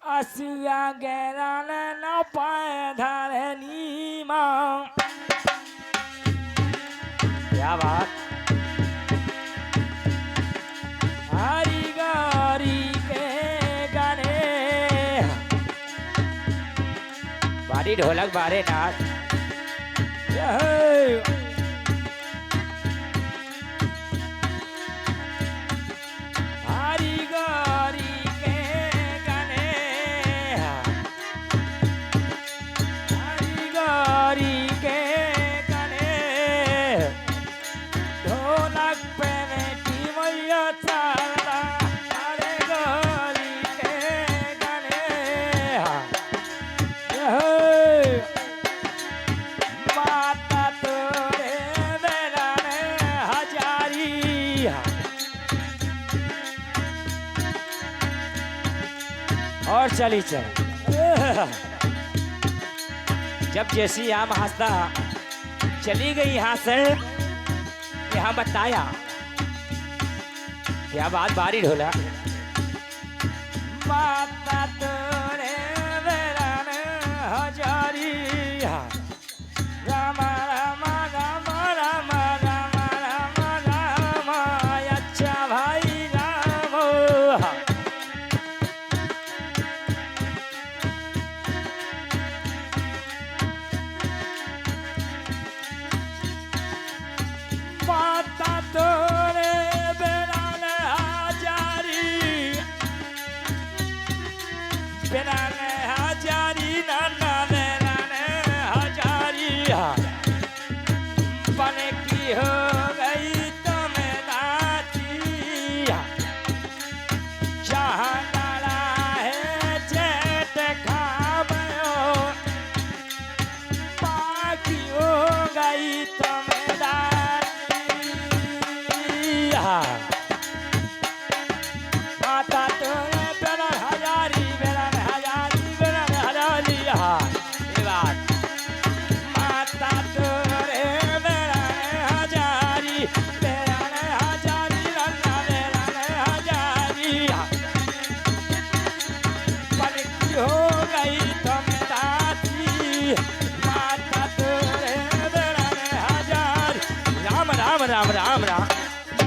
आसिया गेरान न पाए धरनी माँ। क्या बात। हरी गौरी के गाने बारी ढोलक बारे नाच। हरी गौरी के गाने हरी गौरी के गाने ढोलक पे बेटी मैया चलता। हरी गौरी के गाने माता तोरे बेराने हजारी। और चली चल। जब जैसी आम हंसता चली गई यहाँ से, यहाँ बताया क्या बात। बारी ढोला माता तोरे बेराने हजारी। रामा रामा रामा रामा रामा रामा रामा अच्छा भाई राम। माता तोरे बेराने हजारी। बेराने हजारी नाना बेराने हजारी। बन की हो गई तुम्हें नाची। जहाँ डाला है चेट खामो बाकी हो गई तुम्हें नाची।